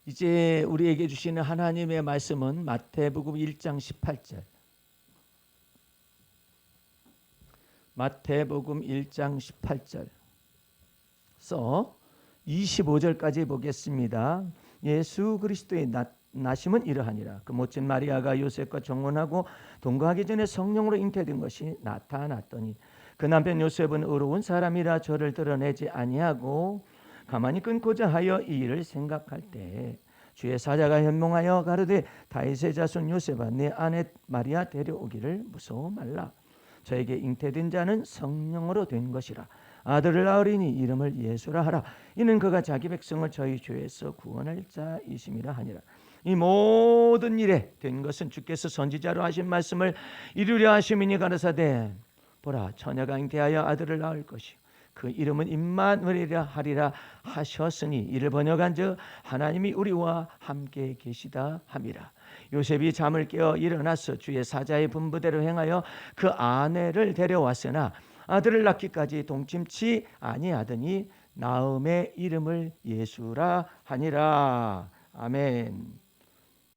이제 우리에게 주시는 하나님의 말씀은 마태복음 1장 18절. 마태복음 1장 18절서 25절까지 보겠습니다. 예수 그리스도의 나심은 이러하니라. 그 모친 마리아가 요셉과 정혼하고 동거하기 전에 성령으로 잉태된 것이 나타났더니 그 남편 요셉은 의로운 사람이라 저를 드러내지 아니하고 가만히 끊고자 하여 이 일을 생각할 때 주의 사자가 현몽하여 가로되 다윗의 자손 요셉아 내 아내 마리아 데려오기를 무서워 말라. 저에게 잉태된 자는 성령으로 된 것이라. 아들을 낳으리니 이름을 예수라 하라. 이는 그가 자기 백성을 저희 죄에서 구원할 자이심이라 하니라. 이 모든 일에 된 것은 주께서 선지자로 하신 말씀을 이루려 하심이니 가라사대 보라 처녀가 잉태하여 아들을 낳을 것이요 그 이름은 임마누엘이라 하리라 하셨으니 이를 번역한즉 하나님이 우리와 함께 계시다 함이라. 요셉이 잠을 깨어 일어나서 주의 사자의 분부대로 행하여 그 아내를 데려왔으나 아들을 낳기까지 동침치 아니하더니 나음의 이름을 예수라 하니라. 아멘.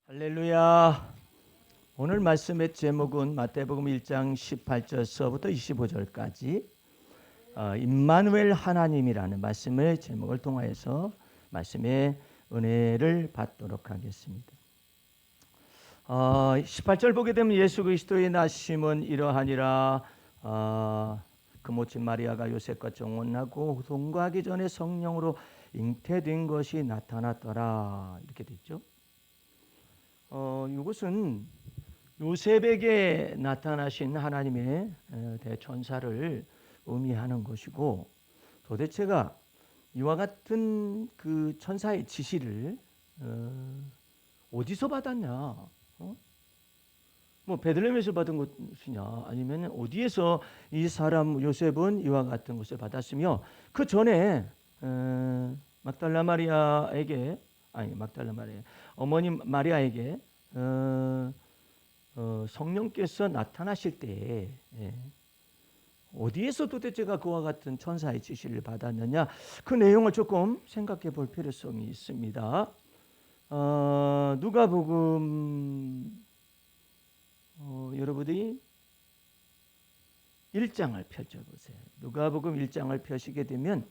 할렐루야. 오늘 말씀의 제목은 마태복음 1장 18절서부터 25절까지 임마누엘 하나님이라는 말씀의 제목을 통하여서 말씀의 은혜를 받도록 하겠습니다. 18절 보게 되면 예수 그리스도의 나심은 이러하니라. 그 모친 마리아가 요셉과 정혼하고 동거하기 전에 성령으로 잉태된 것이 나타났더라. 이렇게 됐죠. 이것은 요셉에게 나타나신 하나님의 대천사를 의미하는 것이고, 도대체가 이와 같은 그 천사의 지시를 어디서 받았냐? 뭐 베들레헴에서 받은 것이냐? 아니면 어디에서 이 사람 요셉은 이와 같은 것을 받았으며 그 전에 막달라 마리아에게 어머님 마리아에게 성령께서 나타나실 때에 어디에서 도대체가 그와 같은 천사의 지시를 받았느냐? 그 내용을 조금 생각해 볼 필요성이 있습니다. 누가복음 여러분들이 1장을 펼쳐보세요. 누가복음 1장을 펴시게 되면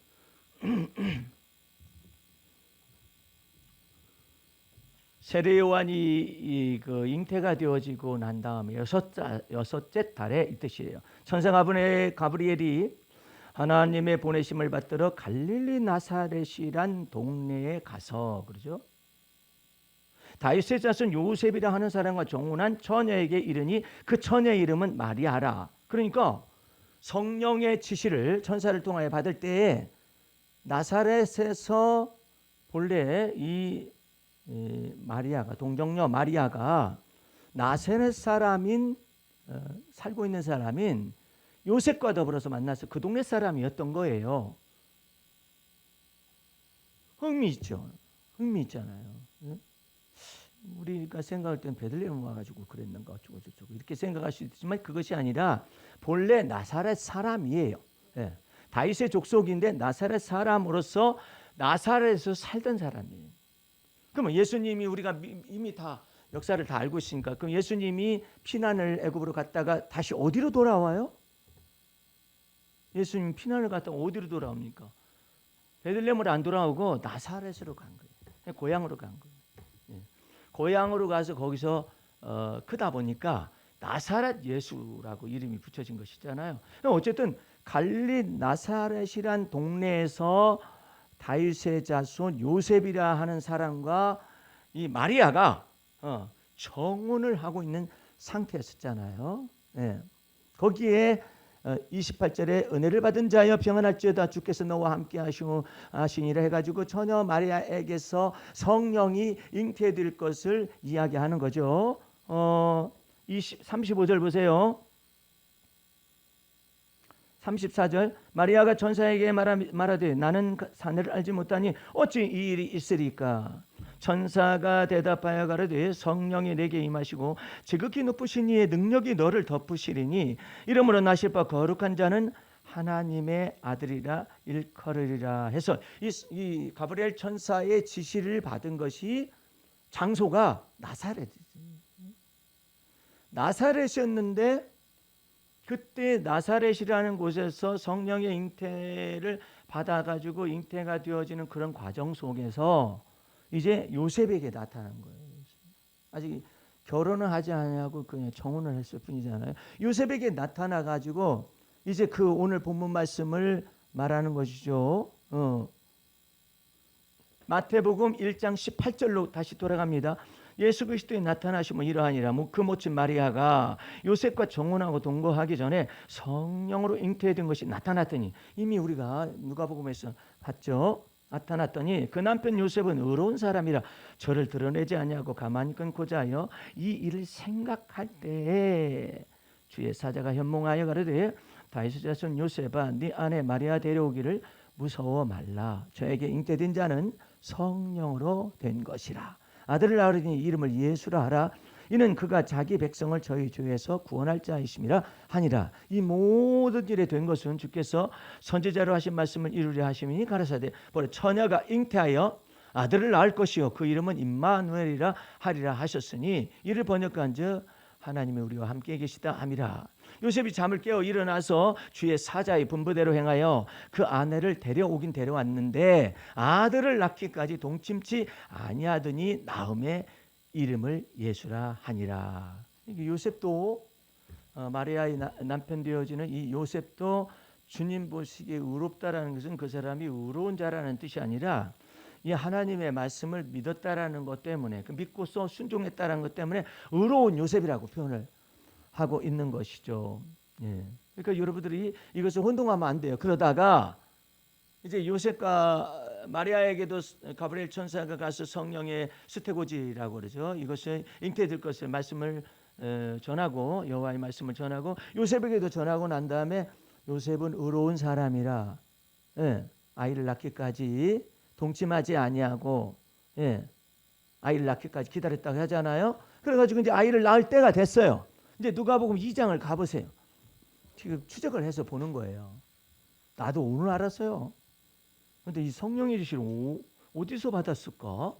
세례 요한이 그 잉태가 되어지고 난 다음에 여섯째 달에 이 뜻이에요. 천사 가브리엘이 하나님의 보내심을 받들어 갈릴리 나사렛이란 동네에 가서 그러죠. 다윗의 자손 요셉이라 하는 사람과 정혼한 처녀에게 이르니 그 처녀의 이름은 마리아라. 그러니까 성령의 지시를 천사를 통하여 받을 때에 나사렛에서 본래 이 마리아가 동정녀 마리아가 나사렛 사람인 살고 있는 사람인 요셉과 더불어서 만나서 그 동네 사람이었던 거예요. 흥미있죠. 흥미있잖아요. 우리가 생각할 때는 베들레헴 와가지고 그랬는가 어쩌고 저쩌고 이렇게 생각할 수 있지만 그것이 아니라 본래 나사렛 사람이에요. 다윗의 족속인데 나사렛 사람으로서 나사렛에서 살던 사람이에요. 그러면 예수님이 우리가 이미 다 역사를 다 알고 있으니까 그럼 예수님이 피난을 애굽으로 갔다가 다시 어디로 돌아와요? 예수님 피난을 갔다가 어디로 돌아옵니까? 베들레헴으로 안 돌아오고 나사렛으로 간 거예요. 고향으로 간 거예요. 고향으로 가서 거기서 크다 보니까 나사렛 예수라고 이름이 붙여진 것이잖아요. 어쨌든 갈릴리 나사렛이란 동네에서 다윗의 자손 요셉이라 하는 사람과 이 마리아가 정혼을 하고 있는 상태였었잖아요. 거기에 28절에 은혜를 받은 자여 평안할지어다 주께서 너와 함께 하시니라 해가지고 처녀 마리아에게서 성령이 잉태될 것을 이야기하는 거죠. 35절 보세요. 34절 마리아가 천사에게 말하되 나는 사내를 알지 못하니 어찌 이 일이 있으리까? 천사가 대답하여 가로되 성령이 내게 임하시고 지극히 높으신 이의 능력이 너를 덮으시리니 이러므로 나실 바 거룩한 자는 하나님의 아들이라 일컬으리라 해서 이 가브리엘 천사의 지시를 받은 것이 장소가 나사렛이었는데 그때 나사렛이라는 곳에서 성령의 잉태를 받아가지고 잉태가 되어지는 그런 과정 속에서 이제 요셉에게 나타난 거예요. 아직 결혼을 하지 않냐고 그냥 정혼을 했을 뿐이잖아요. 요셉에게 나타나가지고 이제 그 오늘 본문 말씀을 말하는 것이죠. 마태복음 1장 18절로 다시 돌아갑니다. 예수 그리스도의 나타나심은 이러하니라. 그 모친 마리아가 요셉과 정혼하고 동거하기 전에 성령으로 잉태된 것이 나타났더니, 이미 우리가 누가복음에서 봤죠. 나타났더니 그 남편 요셉은 의로운 사람이라 저를 드러내지 아니하고 가만히 끊고자 하여 이 일을 생각할 때에 주의 사자가 현몽하여 가로되 다윗의 자손 요셉아 네 아내 마리아 데려오기를 무서워 말라. 저에게 잉태된 자는 성령으로 된 것이라. 아들을 낳으리니 이름을 예수라 하라. 이는 그가 자기 백성을 저희 죄에서 구원할 자이심이라 하니라. 이 모든 일에 된 것은 주께서 선지자로 하신 말씀을 이루려 하심이니 가라사대 보라 처녀가 잉태하여 아들을 낳을 것이요 그 이름은 임마누엘이라 하리라 하셨으니 이를 번역한즉 하나님이 우리와 함께 계시다 함이라. 요셉이 잠을 깨어 일어나서 주의 사자의 분부대로 행하여 그 아내를 데려오긴 데려왔는데 아들을 낳기까지 동침치 아니하더니 나음의 이름을 예수라 하니라. 요셉도 마리아의 남편 되어지는 이 요셉도 주님 보시기에 의롭다라는 것은 그 사람이 의로운 자라는 뜻이 아니라 이 하나님의 말씀을 믿었다라는 것 때문에, 그 믿고서 순종했다라는 것 때문에 의로운 요셉이라고 표현을 하고 있는 것이죠. 예. 그러니까 여러분들이 이것을 혼동하면 안 돼요. 그러다가 이제 요셉과 마리아에게도 가브리엘 천사가 가서 성령의 수태고지라고 그러죠. 이것을 잉태될 것을 말씀을 전하고 여호와의 말씀을 전하고 요셉에게도 전하고 난 다음에 요셉은 의로운 사람이라 아이를 낳기까지 동침하지 아니하고 아이를 낳기까지 기다렸다고 하잖아요. 그래가지고 이제 아이를 낳을 때가 됐어요. 이제 누가복음 2장을 가보세요. 지금 추적을 해서 보는 거예요. 나도 오늘 알았어요. 근데 이 성령의 지시를 어디서 받았을까?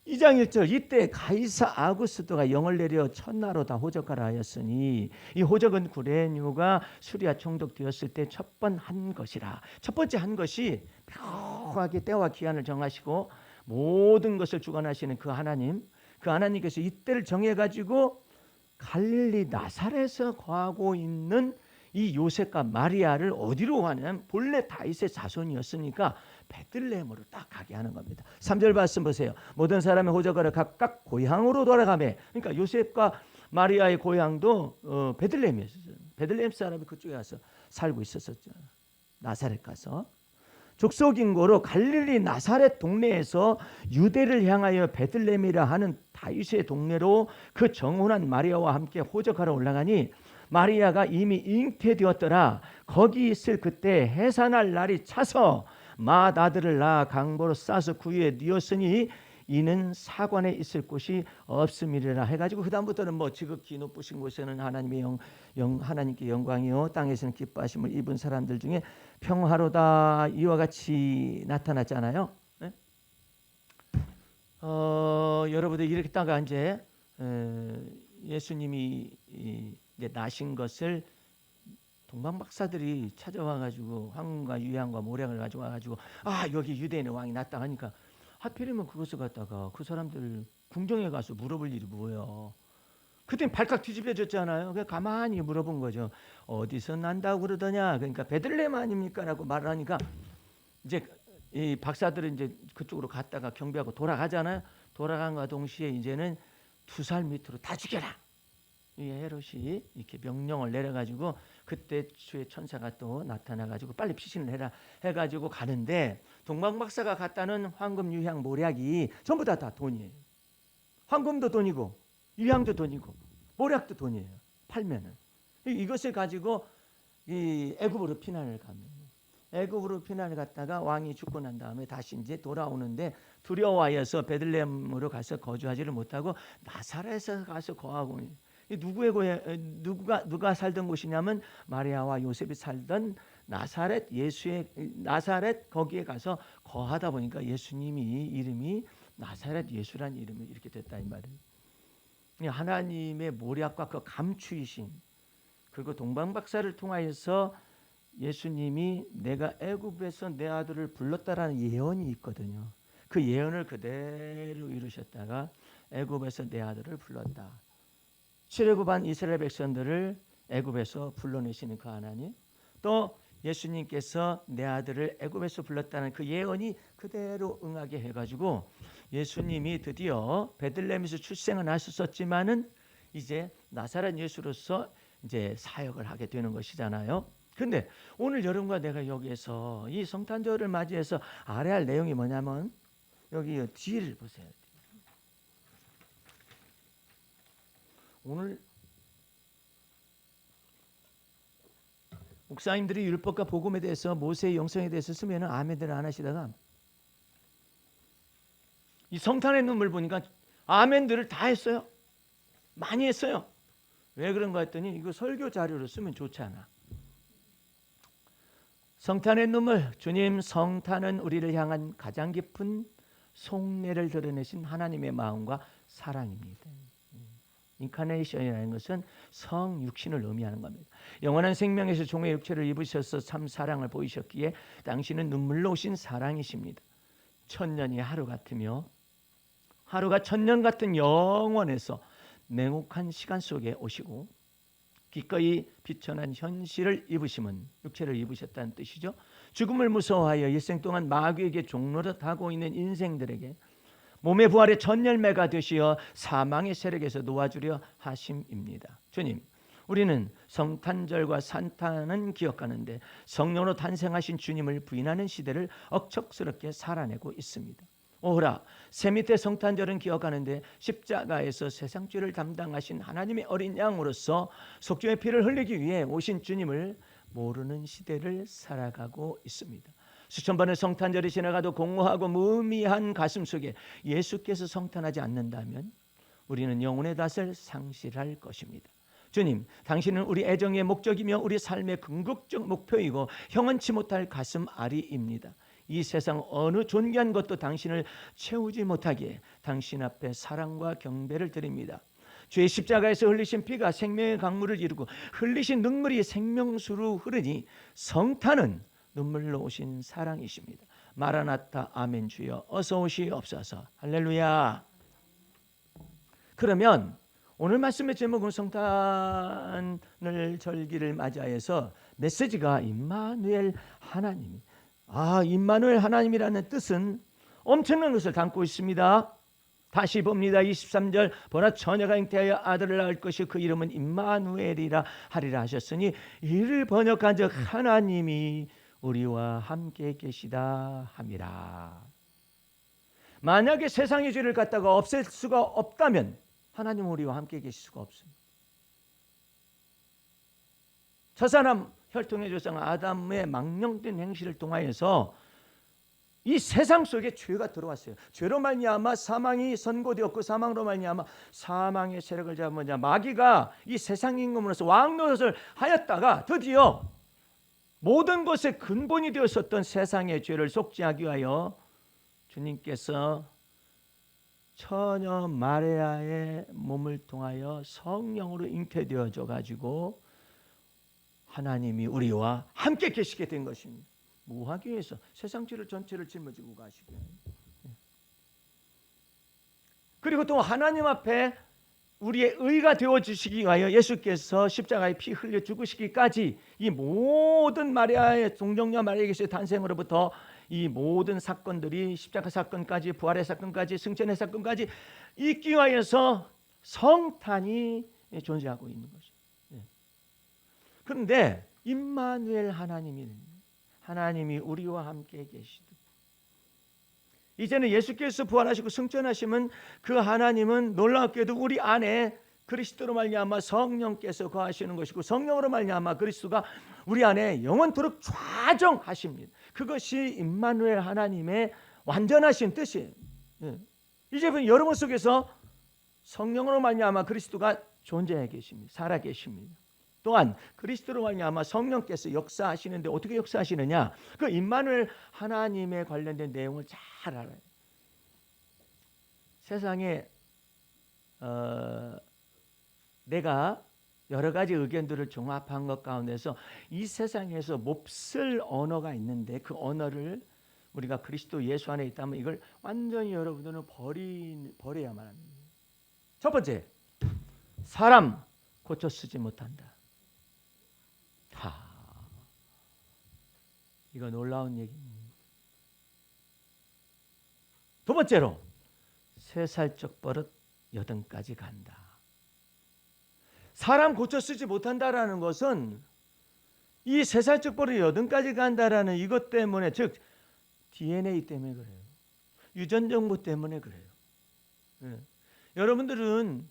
2장 1절 이때 가이사 아구스도가 영을 내려 첫나로 다 호적하라 하였으니 이 호적은 구레뉴가 수리아 총독되었을 때 첫 번 한 것이라. 첫 번째 한 것이 묘하게 때와 기한을 정하시고 모든 것을 주관하시는 그 하나님, 그 하나님께서 이때를 정해가지고 갈릴리 나사렛에서 거하고 있는 이 요셉과 마리아를 어디로 가냐면 본래 다윗의 자손이었으니까 베들레헴으로 딱 가게 하는 겁니다. 3절 말씀 보세요. 모든 사람의 호적을 각각 고향으로 돌아가매. 그러니까 요셉과 마리아의 고향도 베들레헴이었어요. 베들레헴 사람이 그쪽에 가서 살고 있었었죠. 나사렛 가서 족속 인구로 갈릴리 나사렛 동네에서 유대를 향하여 베들레헴이라 하는 다윗의 동네로 그 정혼한 마리아와 함께 호적하러 올라가니 마리아가 이미 잉태되었더라. 거기 있을 그때 해산할 날이 차서 맏 아들을 낳아 강보로 싸서 구유에 뉘었으니 이는 사관에 있을 곳이 없음이라 해가지고 그 다음부터는 뭐 지극히 높으신 곳에는 하나님의 하나님께 영광이요 땅에서는 기뻐하심을 입은 사람들 중에 평화로다 이와 같이 나타났잖아요. 네? 여러분들 이렇게 따가 이제 예수님이 이제 나신 것을 동방 박사들이 찾아와가지고 황과 유양과 모략을 가져와가지고 여기 유대인의 왕이 났다 하니까 하필이면 그것을 갖다가 그 사람들 궁정에 가서 물어볼 일이 뭐예요. 그땐 발칵 뒤집어졌잖아요. 그냥 가만히 물어본 거죠. 어디서 난다고 그러더냐. 그러니까 베들레헴 아닙니까라고 말하니까 이제 이 박사들은 이제 그쪽으로 갔다가 경비하고 돌아가잖아요. 돌아간과 동시에 이제는 2살 밑으로 다 죽여라. 이 헤롯이 이렇게 명령을 내려가지고 그때 주의 천사가 또 나타나가지고 빨리 피신을 해라 해가지고 가는데 동방박사가 갖다는 황금 유향 모략이 전부 다 돈이에요. 황금도 돈이고 유향도 돈이고 모략도 돈이에요. 팔면은 이것을 가지고 이 애굽으로 피난을 갑니다. 애굽으로 피난을 갔다가 왕이 죽고 난 다음에 다시 이제 돌아오는데 두려워하여서 베들레헴으로 가서 거주하지를 못하고 나사렛에 가서 거하고 누가 살던 곳이냐면 마리아와 요셉이 살던 나사렛 거기에 가서 거하다 보니까 예수님이 이름이 나사렛 예수란 이름이 이렇게 됐다 이 말이에요. 하나님의 모략과 그 감추이신, 그리고 동방박사를 통하여서 예수님이 내가 애굽에서 내 아들을 불렀다라는 예언이 있거든요. 그 예언을 그대로 이루셨다가 애굽에서 내 아들을 불렀다. 출애굽한 이스라엘 백성들을 애굽에서 불러내시는 그 하나님, 또 예수님께서 내 아들을 애굽에서 불렀다는 그 예언이 그대로 응하게 해가지고 예수님이 드디어 베들레헴에서 출생은 하셨었지만은 이제 나사렛 예수로서 이제 사역을 하게 되는 것이잖아요. 근데 오늘 여러분과 내가 여기에서 이 성탄절을 맞이해서 알아야 할 내용이 뭐냐면 여기 뒤를 보세요. 오늘 목사님들이 율법과 복음에 대해서 모세의 영성에 대해서 쓰면 아멘들을 안 하시다가 이 성탄의 눈물 보니까 아멘들을 다 했어요. 많이 했어요. 왜 그런가 했더니 이거 설교 자료로 쓰면 좋지 않아. 성탄의 눈물, 주님 성탄은 우리를 향한 가장 깊은 속내를 드러내신 하나님의 마음과 사랑입니다. 인카네이션이라는 것은 성육신을 의미하는 겁니다. 영원한 생명에서 종의 육체를 입으셔서 참 사랑을 보이셨기에 당신은 눈물로 오신 사랑이십니다. 천년이 하루 같으며 하루가 천년 같은 영원에서 냉혹한 시간 속에 오시고 기꺼이 비천한 현실을 입으심은 육체를 입으셨다는 뜻이죠. 죽음을 무서워하여 일생 동안 마귀에게 종노릇하고 있는 인생들에게 몸의 부활의 첫 열매가 되시어 사망의 세력에서 놓아주려 하심입니다. 주님, 우리는 성탄절과 산타는 기억하는데 성령으로 탄생하신 주님을 부인하는 시대를 억척스럽게 살아내고 있습니다. 오호라, 새 밑에 성탄절은 기억하는데 십자가에서 세상 죄를 담당하신 하나님의 어린 양으로서 속죄의 피를 흘리기 위해 오신 주님을 모르는 시대를 살아가고 있습니다. 수천 번의 성탄절이 지나가도 공허하고 무의미한 가슴 속에 예수께서 성탄하지 않는다면 우리는 영혼의 닷을 상실할 것입니다. 주님, 당신은 우리 애정의 목적이며 우리 삶의 궁극적 목표이고 형언치 못할 가슴 아리입니다. 이 세상 어느 존귀한 것도 당신을 채우지 못하기에 당신 앞에 사랑과 경배를 드립니다. 주의 십자가에서 흘리신 피가 생명의 강물을 이루고 흘리신 눈물이 생명수로 흐르니 성탄은 눈물로 오신 사랑이십니다. 마라나타 아멘 주여 어서 오시옵소서. 할렐루야. 그러면 오늘 말씀의 제목은 성탄을 절기를 맞이해서 메시지가 임마누엘 하나님. 임마누엘 하나님이라는 뜻은 엄청난 것을 담고 있습니다. 다시 봅니다. 23절 보라 처녀가 잉태하여 아들을 낳을 것이 그 이름은 임마누엘이라 하리라 하셨으니 이를 번역한 즉 하나님이 우리와 함께 계시다 함이라. 만약에 세상의 죄를 갖다가 없앨 수가 없다면 하나님은 우리와 함께 계실 수가 없습니다. 저 사람 혈통의 조상 아담의 망령된 행실을 통하여서 이 세상 속에 죄가 들어왔어요. 죄로 말미암아 사망이 선고되었고 사망으로 말미암아 사망의 세력을 잡은 자 마귀가 이 세상 임금으로서 왕 노릇을 하였다가 드디어 모든 것의 근본이 되었었던 세상의 죄를 속죄하기 위하여 주님께서 처녀 마리아의 몸을 통하여 성령으로 잉태되어져 가지고 하나님이 우리와 함께 계시게 된 것입니다. 뭐 하기 위해서? 세상 죄를 전체를 짊어지고 가시게. 그리고 또 하나님 앞에 우리의 의가 되어주시기 위하여 예수께서 십자가에 피 흘려 죽으시기까지 이 모든 마리아의 동정녀 마리아에게서의 탄생으로부터 이 모든 사건들이 십자가 사건까지 부활의 사건까지 승천의 사건까지 있기 위하여서 성탄이 존재하고 있는 것입니다. 그런데 임마누엘 하나님이 우리와 함께 계시다. 이제는 예수께서 부활하시고 승천하시면 그 하나님은 놀랍게도 우리 안에 그리스도로 말미암아 성령께서 거하시는 것이고 성령으로 말미암아 그리스도가 우리 안에 영원토록 좌정하십니다. 그것이 임마누엘 하나님의 완전하신 뜻이에요. 이제 여러분 속에서 성령으로 말미암아 그리스도가 존재해 계십니다. 살아 계십니다. 또한 그리스도로 말미암아 성령께서 역사하시는데 어떻게 역사하시느냐? 그 임마누엘 하나님에 관련된 내용을 잘 알아요. 세상에 내가 여러 가지 의견들을 종합한 것 가운데서 이 세상에서 몹쓸 언어가 있는데 그 언어를 우리가 그리스도 예수 안에 있다면 이걸 완전히 여러분들은 버려야만 합니다. 첫 번째, 사람 고쳐 쓰지 못한다. 이거 놀라운 얘기입니다. 두 번째로, 세 살적 버릇 여든까지 간다. 사람 고쳐 쓰지 못한다라는 것은 이 세 살적 버릇 여든까지 간다라는 이것 때문에, 즉 DNA 때문에 그래요. 유전 정보 때문에 그래요. 여러분들은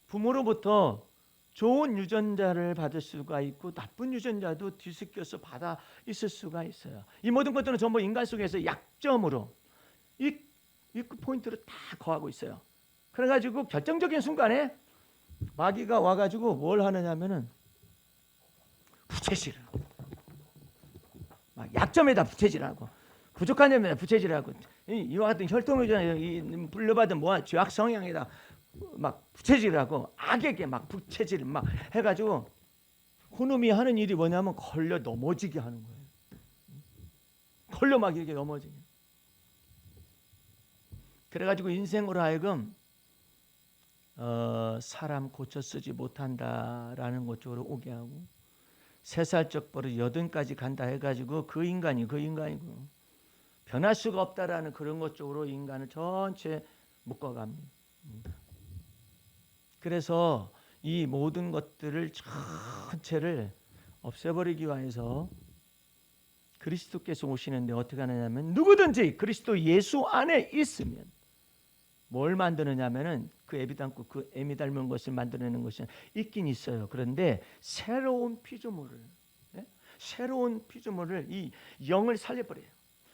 부모로부터 좋은 유전자를 받을 수가 있고 나쁜 유전자도 뒤섞여서 받아 있을 수가 있어요. 이 모든 것들은 전부 인간 속에서 약점으로 이 포인트를 다 거하고 있어요. 그래가지고 결정적인 순간에 마귀가 와가지고 뭘 하느냐면은 부채질을 막 약점에다 부채질하고 부족한 점에다 부채질하고 이와 같은 혈통유전 불려받은 죄악 성향에다 막 부채질하고 악에게 막 부채질 막 해가지고 그놈이 하는 일이 뭐냐면 걸려 넘어지게 하는 거예요. 걸려 막 이렇게 넘어지게. 그래가지고 인생으로 하여금 사람 고쳐 쓰지 못한다라는 것 쪽으로 오게 하고 세 살적 버릇 여든까지 간다 해가지고 그 인간이고 변할 수가 없다라는 그런 것 쪽으로 인간을 전체 묶어갑니다. 그래서 이 모든 것들을 전체를 없애버리기 위해서 그리스도께서 오시는데 어떻게 하느냐면 누구든지 그리스도 예수 안에 있으면 뭘 만드느냐면은 그 애비 닮고 그 애미 닮은 것을 만들어내는 것이 있긴 있어요. 그런데 새로운 피조물을 이 영을 살려버려요.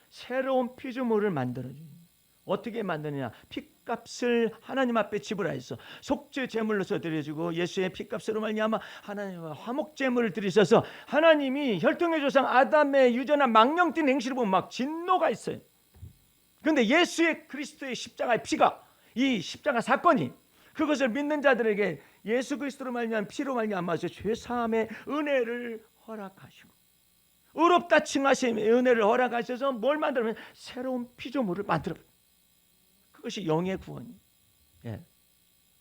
새로운 피조물을 만들어줘요. 어떻게 만드느냐? 피값을 하나님 앞에 지불하여서 속죄 제물로서 드려주고 예수의 피값으로 말미암아 하나님과 화목 제물을 드리셔서 하나님이 혈통의 조상 아담의 유전한 망령된 행실을 보면 막 진노가 있어요. 그런데 예수의 그리스도의 십자가의 피가 이 십자가 사건이 그것을 믿는 자들에게 예수 그리스도로 말미암아 피로 말미암아서 죄 사함의 은혜를 허락하시고 의롭다 칭하심의 은혜를 허락하셔서 뭘 만들면 새로운 피조물을 만들어요. 그것이 영의 구원이에요.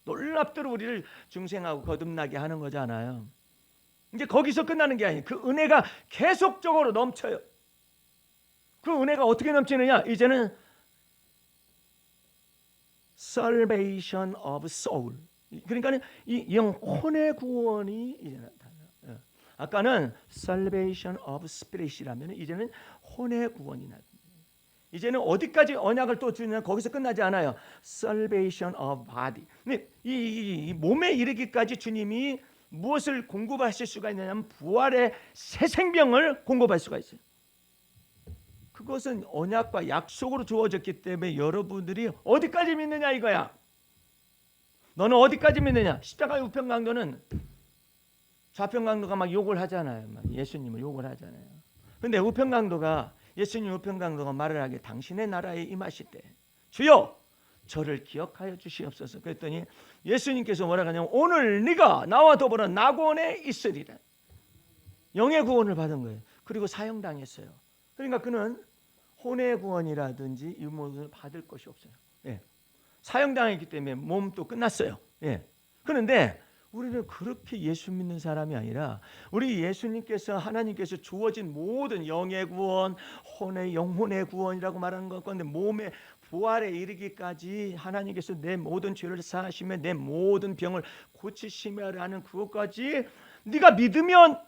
놀랍도록 우리를 중생하고 거듭나게 하는 거잖아요. 이제 거기서 끝나는 게 아니에요. 그 은혜가 계속적으로 넘쳐요. 그 은혜가 어떻게 넘치느냐? 이제는 salvation of soul. 그러니까 이 영혼의 구원이 이제 나타나요. 아까는 salvation of spirit이라면 이제는 혼의 구원이 나타나요. 이제는 어디까지 언약을 또 주냐? 거기서 끝나지 않아요. Salvation of body. 이 몸에 이르기까지 주님이 무엇을 공급하실 수가 있느냐면 부활의 새 생명을 공급할 수가 있어요. 그것은 언약과 약속으로 주어졌기 때문에 여러분들이 어디까지 믿느냐 이거야. 너는 어디까지 믿느냐? 십자가의 우편강도는 좌편강도가 막 욕을 하잖아요. 막 예수님을 욕을 하잖아요. 근데 우편강도가 예수님 우편강도가 말을 하기에 당신의 나라에 임하실 때 주여 저를 기억하여 주시옵소서. 그랬더니 예수님께서 뭐라고 하냐면 오늘 네가 나와 더불어 낙원에 있으리라. 영의 구원을 받은 거예요. 그리고 사형당했어요. 그러니까 그는 혼의 구원이라든지 이 모든 받을 것이 없어요. 사형당했기 때문에 몸도 끝났어요. 그런데 우리는 그렇게 예수 믿는 사람이 아니라 우리 예수님께서 하나님께서 주어진 모든 영의 구원, 영혼의 구원이라고 말하는 것 건데 몸의 부활에 이르기까지 하나님께서 내 모든 죄를 사하시며 내 모든 병을 고치시며라는 그것까지 네가 믿으면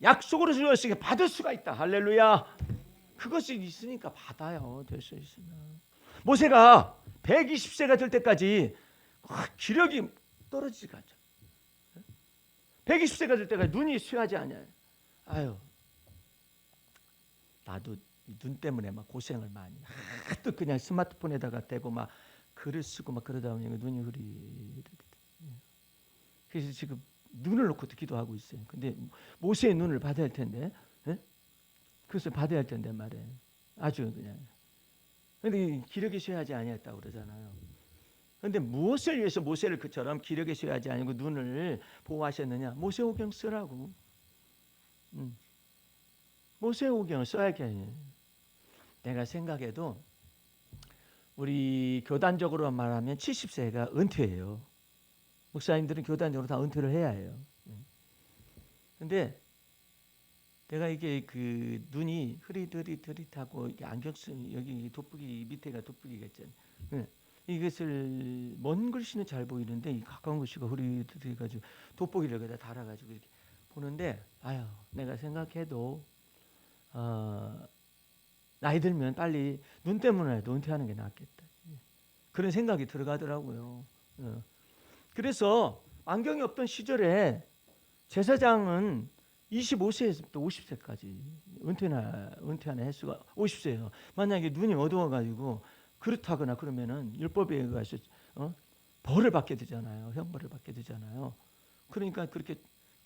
약속으로 주었으니까 받을 수가 있다. 할렐루야. 그것이 있으니까 받아요. 될 수 있으면. 모세가 120세가 될 때까지 기력이 떨어지지가 않죠. 120세가 될 때까지 눈이 쇠하지 않아요. 아유, 나도 눈 때문에 막 고생을 많이. 또 그냥 스마트폰에다가 대고 막 글을 쓰고 막 그러다 보니까 눈이 흐리게. 그래서 지금 눈을 놓고도 기도하고 있어요. 근데 모세의 눈을 받아야 할 텐데, 예? 그것을 받아야 할 텐데 말이에요. 아주 그냥. 근데 기력이 쇠하지 아니했다고 그러잖아요. 근데 무엇을 위해서 모세를 그처럼 기력이 쇠하지 아니고 눈을 보호하셨느냐? 모세오경 쓰라고. 모세오경을 써야겠네. 내가 생각해도 우리 교단적으로 말하면 70세가 은퇴예요. 목사님들은 교단적으로 다 은퇴를 해야 해요. 근데 내가 이게 그 눈이 흐릿흐릿하고 안경 쓴 여기 돋보기 밑에가 돋보기겠잖아요. 이것을 먼 글씨는 잘 보이는데 이 가까운 글씨가 흐릿흐릿해가지고 돋보기를 여기다 달아가지고 이렇게 보는데 아유 내가 생각해도 나이 들면 빨리 눈 때문에라도 은퇴하는 게 낫겠다. 그런 생각이 들어가더라고요. 그래서 안경이 없던 시절에 제사장은 25세에서부터 50세까지 은퇴하는 횟수가 50세예요. 만약에 눈이 어두워가지고 그렇다거나 그러면은 율법에 의해서 벌을 받게 되잖아요. 형벌을 받게 되잖아요. 그러니까 그렇게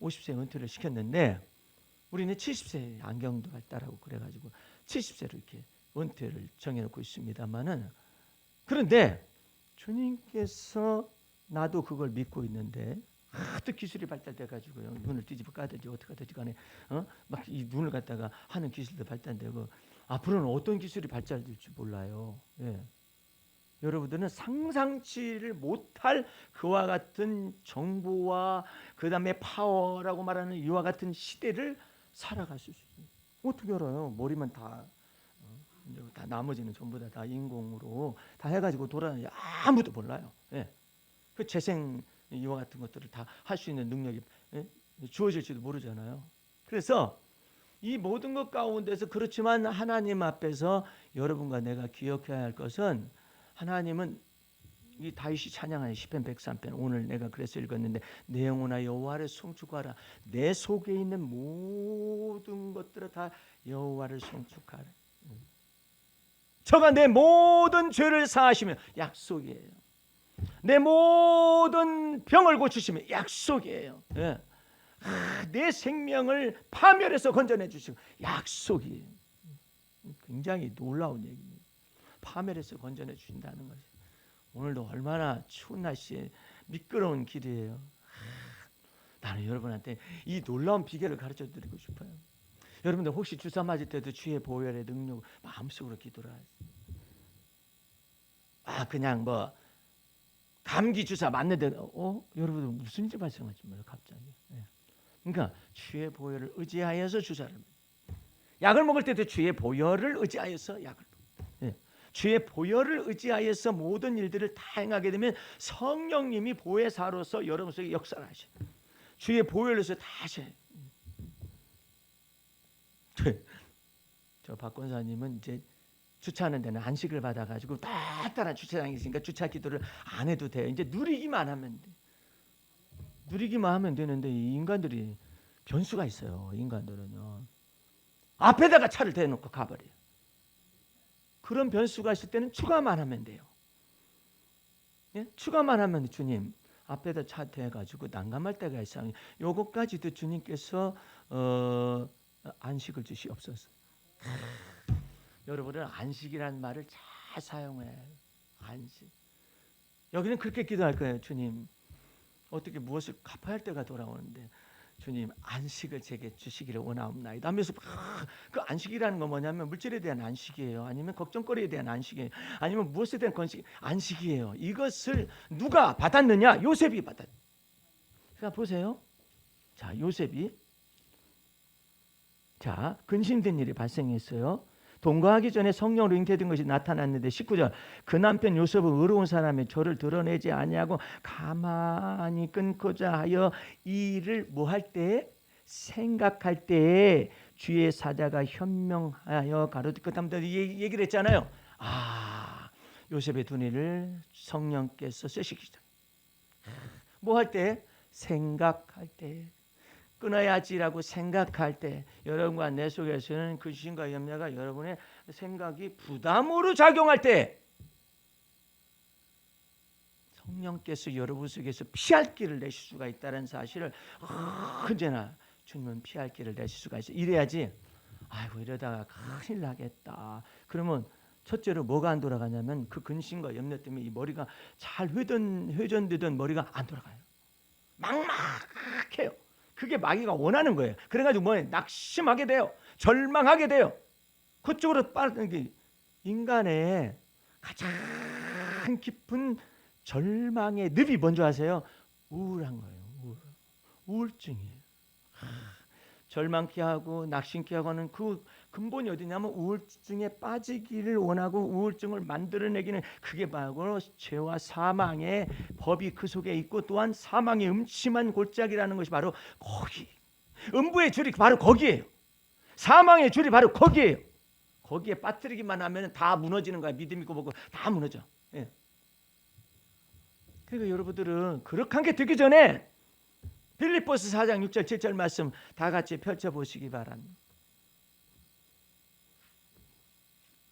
50세 은퇴를 시켰는데 우리는 70세에 안경도 발달하고 그래가지고 70세로 이렇게 은퇴를 정해놓고 있습니다만은 그런데 주님께서 나도 그걸 믿고 있는데 하도 기술이 발달돼가지고요 눈을 뒤집어 까든지 어떻게 하든지 간에 막 이 눈을 갖다가 하는 기술도 발달되고 앞으로는 어떤 기술이 발달될지 몰라요. 예. 여러분들은 상상치를 못할 그와 같은 정보와 그 다음에 파워라고 말하는 이와 같은 시대를 살아가실 수 있어요. 어떻게 알아요? 머리만 다 나머지는 전부 다 인공으로 다 해가지고 돌아다니지 아무도 몰라요. 예. 그 재생 이와 같은 것들을 다 할 수 있는 능력이 주어질지도 모르잖아요. 그래서 이 모든 것 가운데서 그렇지만 하나님 앞에서 여러분과 내가 기억해야 할 것은 하나님은 이 다윗이 찬양하는 시편 103편 오늘 내가 그래서 읽었는데 내 영혼아 여호와를 송축하라 내 속에 있는 모든 것들을 다 여호와를 송축하라. 저가 내 모든 죄를 사하시며 약속이에요. 내 모든 병을 고치시며 약속이에요. 예. 내 생명을 파멸해서 건져내 주시고 약속이에요. 굉장히 놀라운 얘기입니다. 파멸해서 건져내 주신다는 것이 오늘도 얼마나 추운 날씨에 미끄러운 길이에요. 나는 여러분한테 이 놀라운 비결을 가르쳐 드리고 싶어요. 여러분들 혹시 주사 맞을 때도 주의 보혈의 능력 마음속으로 기도를 하세요. 그냥 뭐 감기 주사 맞는데 여러분들 무슨 일 발생할지 몰라요 갑자기. 그러니까 주의 보혈을 의지하여서 주사를 약을 먹을 때도 주의 보혈을 의지하여서 약을 주의 보혈을 의지하여서 모든 일들을 다 행하게 되면 성령님이 보혜사로서 여러분 속에 역사를 하셔요. 주의 보혈로서 다 하셔요. 저 박 권사님은 이제 주차하는 데는 안식을 받아가지고 따뜻한 주차장이 있으니까 주차 기도를 안 해도 돼요. 이제 누리기만 하면 돼. 누리기만 하면 되는데 이 인간들이 변수가 있어요. 인간들은요. 앞에다가 차를 대놓고 가버려요. 그런 변수가 있을 때는 추가만 하면 돼요. 예? 추가만 하면 주님 앞에다 차 대가지고 난감할 때가 있어요. 요것까지도 주님께서 안식을 주시옵소서. 여러분은 안식이라는 말을 잘 사용해야 해요. 안식. 여기는 그렇게 기도할 거예요. 주님 어떻게 무엇을 갚아야 할 때가 돌아오는데 주님 안식을 제게 주시기를 원하옵나이다 하면서 그 안식이라는 건 뭐냐면 물질에 대한 안식이에요. 아니면 걱정거리에 대한 안식이에요. 아니면 무엇에 대한 안식이에요. 이것을 누가 받았느냐? 요셉이 받았. 자 보세요. 자 요셉이 근심된 일이 발생했어요. 동거하기 전에 성령으로 잉태된 것이 나타났는데 19절 그 남편 요셉은 의로운 사람의 저를 드러내지 아니하고 가만히 끊고자 하여 이 일을 뭐 할 때 생각할 때에 주의 사자가 현명하여 가로되 그 다음부터 얘기를 했잖아요. 요셉의 두뇌를 성령께서 쓰시기 시작. 뭐 할 때? 생각할 때. 끊어야지라고 생각할 때 여러분과 내 속에서는 근심과 염려가 여러분의 생각이 부담으로 작용할 때 성령께서 여러분 속에서 피할 길을 내실 수가 있다는 사실을 언제나 주님은 피할 길을 내실 수가 있어요. 이래야지 아이고 이러다가 큰일 나겠다. 그러면 첫째로 뭐가 안 돌아가냐면 그 근심과 염려 때문에 이 머리가 잘 회전되던 머리가 안 돌아가요. 막막해요. 그게 마귀가 원하는 거예요. 그래가지고 뭐 낙심하게 돼요. 절망하게 돼요. 그쪽으로 빠르는 게 인간의 가장 깊은 절망의 늪이 뭔지 아세요? 우울한 거예요. 우울증이에요. 절망케 하고 낙심케 하고는 그 근본이 어디냐면 우울증에 빠지기를 원하고 우울증을 만들어내기는 그게 바로 죄와 사망의 법이 그 속에 있고 또한 사망의 음침한 골짜기라는 것이 바로 거기. 음부의 줄이 바로 거기에요. 사망의 줄이 바로 거기에요. 거기에 빠뜨리기만 하면 다 무너지는 거야. 믿음 있고 보고 다 무너져. 예. 그러니까 여러분들은 그렇게 한 게 되기 전에 빌립보서 4장 6절 7절 말씀 다 같이 펼쳐보시기 바랍니다.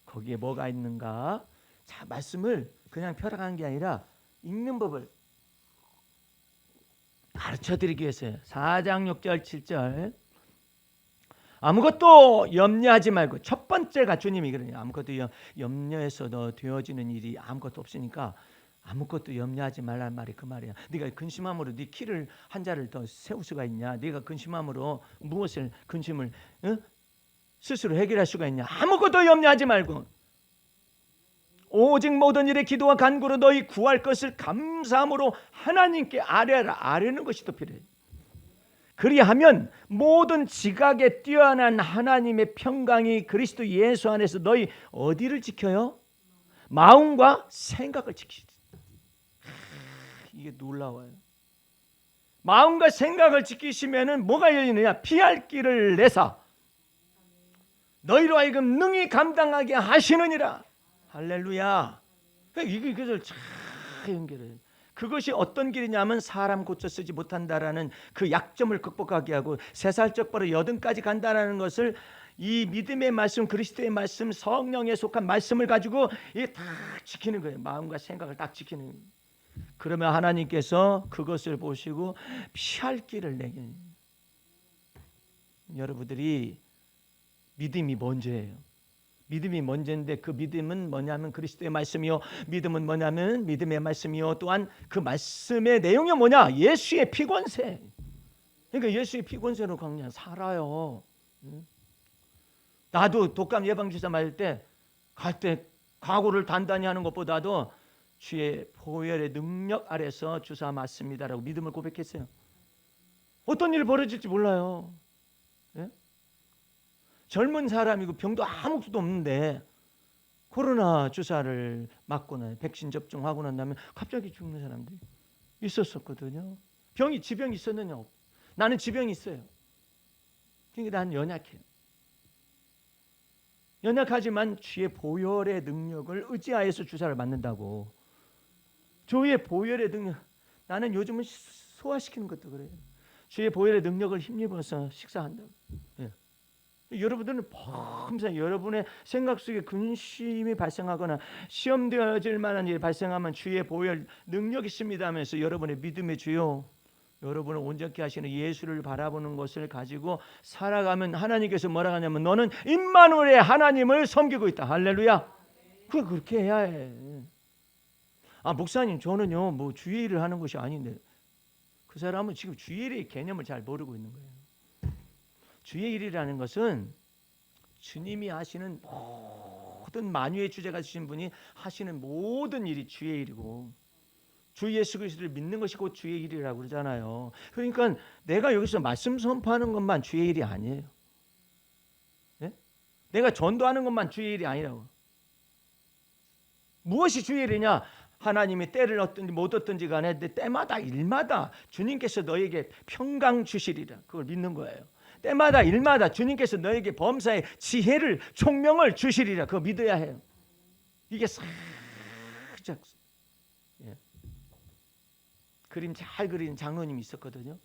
거기에 뭐가 있는가? 자, 말씀을 그냥 펴라가는 게 아니라 읽는 법을 가르쳐드리기 위해서요. 4장 6절 7절 아무것도 염려하지 말고 첫 번째가 주님이 그러냐. 아무것도 염려해서 너 되어지는 일이 아무것도 없으니까 아무것도 염려하지 말란 말이 그 말이야. 네가 근심함으로 네 키를 한 자를 더 세울 수가 있냐? 네가 근심함으로 무엇을 근심을 스스로 해결할 수가 있냐? 아무것도 염려하지 말고 오직 모든 일에 기도와 간구로 너희 구할 것을 감사함으로 하나님께 아뢰라. 아뢰는 것이 더 필요해. 그리하면 모든 지각에 뛰어난 하나님의 평강이 그리스도 예수 안에서 너희 어디를 지켜요? 마음과 생각을 지키지. 이게 놀라워요. 마음과 생각을 지키시면은 뭐가 열리느냐? 피할 길을 내사 너희로 하여금 능히 감당하게 하시느니라. 할렐루야. 이것을 잘 연결해요. 그것이 어떤 길이냐면 사람 고쳐 쓰지 못한다라는 그 약점을 극복하게 하고 세살적 버릇 80까지 간다라는 것을 이 믿음의 말씀, 그리스도의 말씀, 성령에 속한 말씀을 가지고 이게 다 지키는 거예요. 마음과 생각을 딱 지키는 거예요. 그러면 하나님께서 그것을 보시고 피할 길을 내게. 여러분들이 믿음이 먼저예요. 믿음이 먼저인데 그 믿음은 뭐냐면 그리스도의 말씀이요. 믿음은 뭐냐면 믿음의 말씀이요. 또한 그 말씀의 내용이 뭐냐? 예수의 피권세. 그러니까 예수의 피권세로 그냥 살아요. 나도 독감 예방주사 맞을 때 갈 때 각오를 단단히 하는 것보다도 주의 보혈의 능력 아래서 주사 맞습니다라고 믿음을 고백했어요. 어떤 일이 벌어질지 몰라요. 예? 젊은 사람이고 병도 아무것도 없는데 코로나 주사를 맞거나 백신 접종하고 난 다음에 갑자기 죽는 사람들이 있었었거든요. 지병이 있었느냐? 나는 지병이 있어요. 그러니까 나는 연약해요. 연약하지만 주의 보혈의 능력을 의지하여서 주사를 맞는다고. 주의 보혈의 능력. 나는 요즘은 소화시키는 것도 그래요. 주의 보혈의 능력을 힘입어서 식사한다고. 예. 여러분들은 범사 여러분의 생각 속에 근심이 발생하거나 시험되어질 만한 일이 발생하면 주의 보혈 능력이 있습니다 하면서 여러분의 믿음의 주요 여러분을 온전케 하시는 예수를 바라보는 것을 가지고 살아가면 하나님께서 뭐라 하냐면 너는 임마누엘의 하나님을 섬기고 있다. 할렐루야. 그렇게 해야 해. 아 목사님 저는요 뭐 주의 일을 하는 것이 아닌데 그 사람은 지금 주의 일의 개념을 잘 모르고 있는 거예요. 주의 일이라는 것은 주님이 하시는 모든 만유의 주제가 주신 분이 하시는 모든 일이 주의 일이고 주 예수 그리스도를 믿는 것이 곧 주의 일이라고 그러잖아요. 그러니까 내가 여기서 말씀 선포하는 것만 주의 일이 아니에요. 네? 내가 전도하는 것만 주의 일이 아니라고. 무엇이 주의 일이냐? 하나님이 때를 얻든지 못 얻든지 간에 때마다 일마다 주님께서 너에게 평강 주시리라. 그걸 믿는 거예요. 때마다 일마다 주님께서 너에게 범사의 지혜를 총명을 주시리라. 그거 믿어야 해요. 이게 살짝 그림 잘 그리는 장로님이 있었거든요.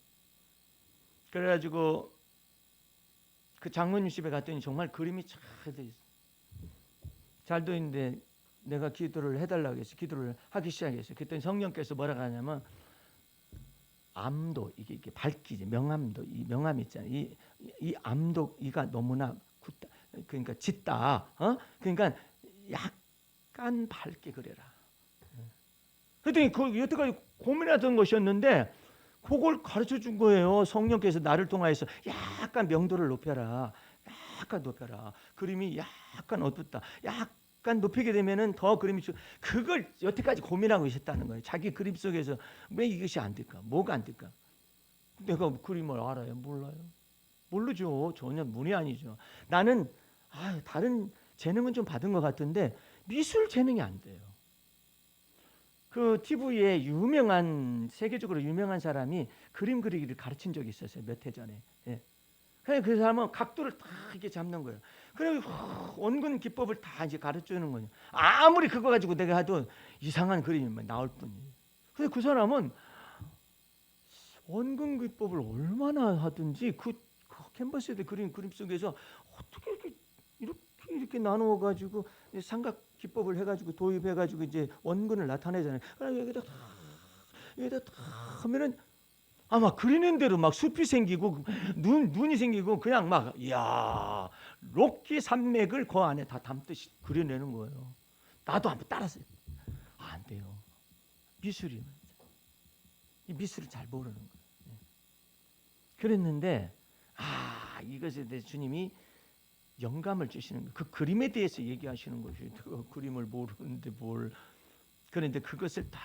그래가지고 그 장로님 집에 갔더니 정말 그림이 잘 돼 있어요. 잘 돼 있는데 내가 기도를 해달라고 했어요. 기도를 하기 시작했어요. 그랬더니 성령께서 뭐라고 하냐면 암도 이게 밝기지 명암도 이 명암 있잖아요. 이 암도 이가 너무나 굳다. 그러니까 짙다. 그러니까 약간 밝게 그래라. 그랬더니 그 여태까지 고민하던 것이었는데 그걸 가르쳐 준 거예요. 성령께서 나를 통하여서 약간 명도를 높여라. 약간 높여라. 그림이 약간 어둡다. 약간 높이게 되면은 더 그림이 그걸 여태까지 고민하고 있었다는 거예요. 자기 그림 속에서 왜 이것이 안 될까? 뭐가 안 될까? 내가 그림을 알아요? 몰라요. 모르죠. 전혀 문이 아니죠. 나는 다른 재능은 좀 받은 것 같은데 미술 재능이 안 돼요. 그 TV에 세계적으로 유명한 사람이 그림 그리기를 가르친 적이 있었어요. 몇 해 전에. 예. 그 사람은 각도를 다 이렇게 잡는 거예요. 그리고 원근 기법을 다 이제 가르쳐주는 거예요. 아무리 그거 가지고 내가 해도 이상한 그림이 나올 뿐이에요. 근데 그 사람은 원근 기법을 얼마나 하든지 그 캔버스에 그림 속에서 어떻게 이렇게 나누어 가지고 삼각 기법을 해가지고 도입해가지고 이제 원근을 나타내잖아요. 여기다 다 하면은 아마 그리는 대로 막 숲이 생기고 눈이 생기고 그냥 막 이야 로키 산맥을 그 안에 다 담듯이 그려내는 거예요. 나도 한번 따라서 안 돼요. 미술이 이 미술을 잘 모르는 거예요. 그랬는데 이것에 대해 주님이 영감을 주시는 거예요. 그 그림에 대해서 얘기하시는 거죠. 그 그림을 모르는데 뭘. 그런데 그것을 다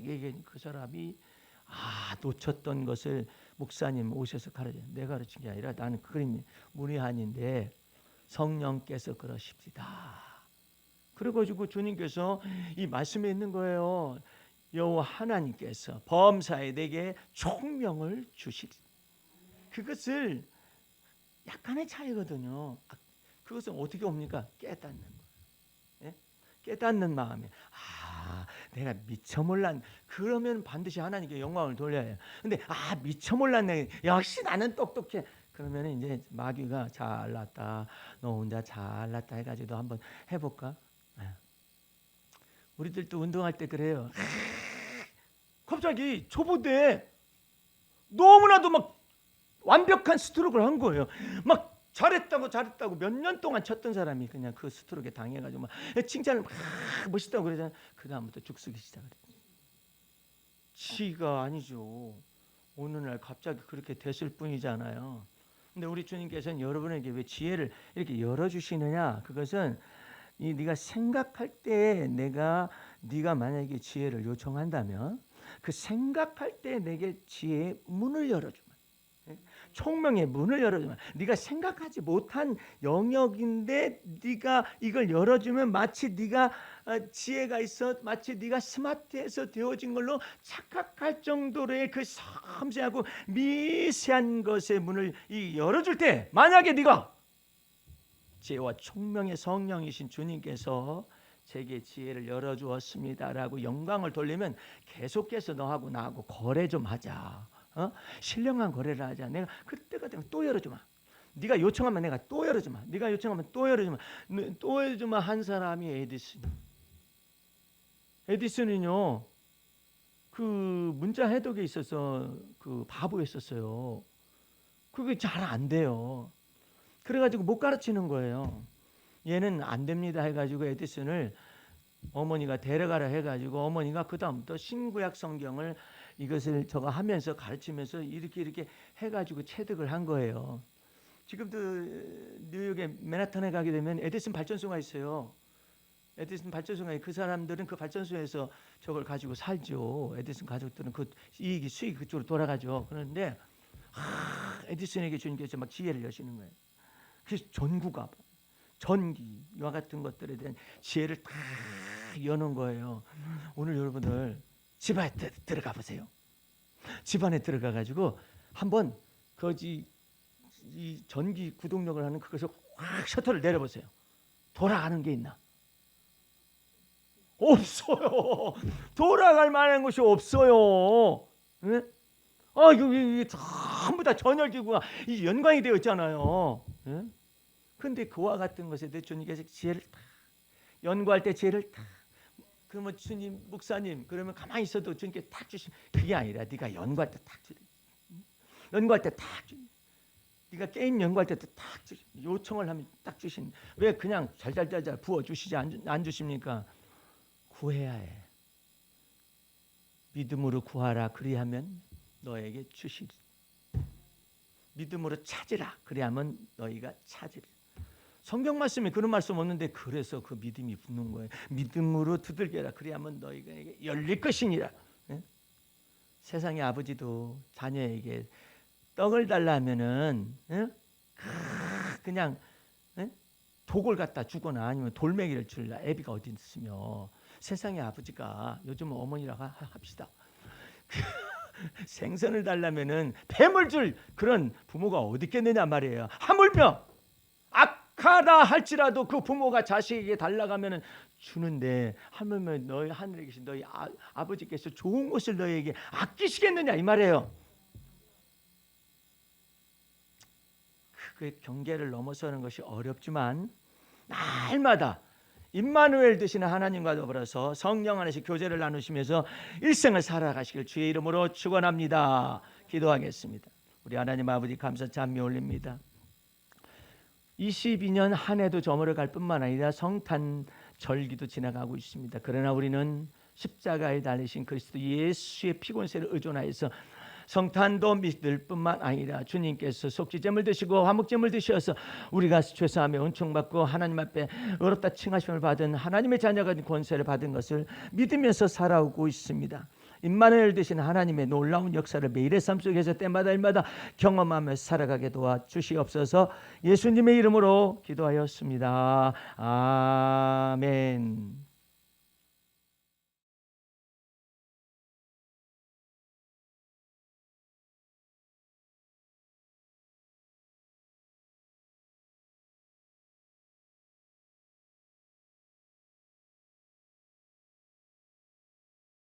얘기한 그 사람이 놓쳤던 것을 목사님 오셔서 내가 가르친 게 아니라 나는 그림이 문외한인데 성령께서 그러십니다. 그래가지고 주님께서 이 말씀에 있는 거예요. 여호와 하나님께서 범사에 내게 총명을 주시리. 그것을 약간의 차이거든요. 그것은 어떻게 옵니까? 깨닫는 거예요. 깨닫는 마음에 내가 미처 몰랐네. 그러면 반드시 하나님께 영광을 돌려야 해요. 근데 미처 몰랐네. 역시 나는 똑똑해. 그러면 이제 마귀가 잘났다. 너 혼자 잘났다 해가지고 한번 해볼까? 우리들도 운동할 때 그래요. 갑자기 초보대 너무나도 막 완벽한 스트로크를 한 거예요. 막 잘했다고 몇 년 동안 쳤던 사람이 그냥 그 스트로크에 당해가지고 막 칭찬을 막 멋있다고 그러잖아요. 그 다음부터 죽쓰기 시작했어요. 지가 아니죠. 어느 날 갑자기 그렇게 됐을 뿐이잖아요. 근데 우리 주님께서는 여러분에게 왜 지혜를 이렇게 열어주시느냐? 그것은 네가 생각할 때 네가 만약에 지혜를 요청한다면 그 생각할 때 내게 지혜의 문을 열어주면, 총명의 문을 열어주면, 네가 생각하지 못한 영역인데 네가 이걸 열어주면 마치 네가 지혜가 있어, 마치 네가 스마트해서 되어진 걸로 착각할 정도로의 그 섬세하고 미세한 것의 문을 열어줄 때, 만약에 네가 지혜와 총명의 성령이신 주님께서 제게 지혜를 열어주었습니다라고 영광을 돌리면 계속해서 너하고 나하고 거래 좀 하자. 신령한 거래를 하자. 내가 그때가 되면 또 열어주마. 네가 요청하면 내가 또 열어주마. 네가 요청하면 또 열어주마. 또 열어주마 한 사람이 에디슨. 에디슨은요, 그 문자 해독에 있어서 그 바보였었어요. 그게 잘 안 돼요. 그래가지고 못 가르치는 거예요. 얘는 안 됩니다 해가지고 에디슨을 어머니가 데려가라 해가지고 어머니가 그 다음부터 신구약 성경을 이것을 저거 하면서 가르치면서 이렇게 해가지고 체득을 한 거예요. 지금도 뉴욕의 맨하탄에 가게 되면 에디슨 발전소가 있어요. 에디슨 발전소가, 그 사람들은 그 발전소에서 저걸 가지고 살죠. 에디슨 가족들은 그 수익이 그쪽으로 돌아가죠. 그런데 에디슨에게 주님께서 막 지혜를 여시는 거예요. 그래서 전구가, 전기와 같은 것들에 대한 지혜를 다 여는 거예요. 오늘 여러분들 집 안에 들어가 보세요. 집 안에 들어가 가지고 한번 이 전기 구동력을 하는 그것을 확 셔터를 내려보세요. 돌아가는 게 있나? 없어요. 돌아갈 만한 것이 없어요. 네? 이게 전부 다 전열기구가 연관이 되어 있잖아요. 그런데 그와 같은 것에 대해 주님께서 지혜를 다 연구할 때 지혜를 다 그러면 주님, 목사님, 그러면 가만히 있어도 주님께 탁 주신, 그게 아니라 네가 연구할 때 탁 주신, 연구할 때 탁 주신, 네가 게임 연구할 때 탁 주신, 요청을 하면 딱 주신. 왜 그냥 잘잘잘잘 부어 주시지 안 주십니까? 구해야 해. 믿음으로 구하라. 그리하면 너에게 주시리. 믿음으로 찾으라. 그리하면 너희가 찾으리. 성경 말씀에 그런 말씀 없는데 그래서 그 믿음이 붙는 거예요. 믿음으로 두들겨라. 그리하면 너희가 열릴 것이니라. 예? 세상의 아버지도 자녀에게 떡을 달라 하면은 예? 그냥 예? 독을 갖다 주거나 아니면 돌멩이를 줄라. 애비가 어디 있으며 세상의 아버지가 요즘 어머니라고 합시다. 생선을 달라면은 뱀을 줄 그런 부모가 어디 있겠느냐 말이에요. 하물며 악하다 할지라도 그 부모가 자식에게 달라가면은 주는데, 하물며 너희 하늘에 계신 너희 아버지께서 좋은 것을 너희에게 아끼시겠느냐 이 말이에요. 그 경계를 넘어서는 것이 어렵지만 날마다 임마누엘 되시는 하나님과 더불어서 성령 안에서 교제를 나누시면서 일생을 살아가시길 주의 이름으로 축원합니다. 기도하겠습니다. 우리 하나님 아버지 감사 찬미 올립니다. 22년 한 해도 저물어 갈 뿐만 아니라 성탄 절기도 지나가고 있습니다. 그러나 우리는 십자가에 달리신 그리스도 예수의 피곤세를 의존하여서 성탄도 믿을 뿐만 아니라 주님께서 속죄제물 드시고 화목제물 드셔서 우리가 죄사하며 은총받고 하나님 앞에 의롭다 칭하심을 받은 하나님의 자녀가 된 권세를 받은 것을 믿으면서 살아오고 있습니다. 임마누엘 되신 하나님의 놀라운 역사를 매일의 삶 속에서 때마다 일마다 경험하며 살아가게 도와주시옵소서. 예수님의 이름으로 기도하였습니다. 아멘.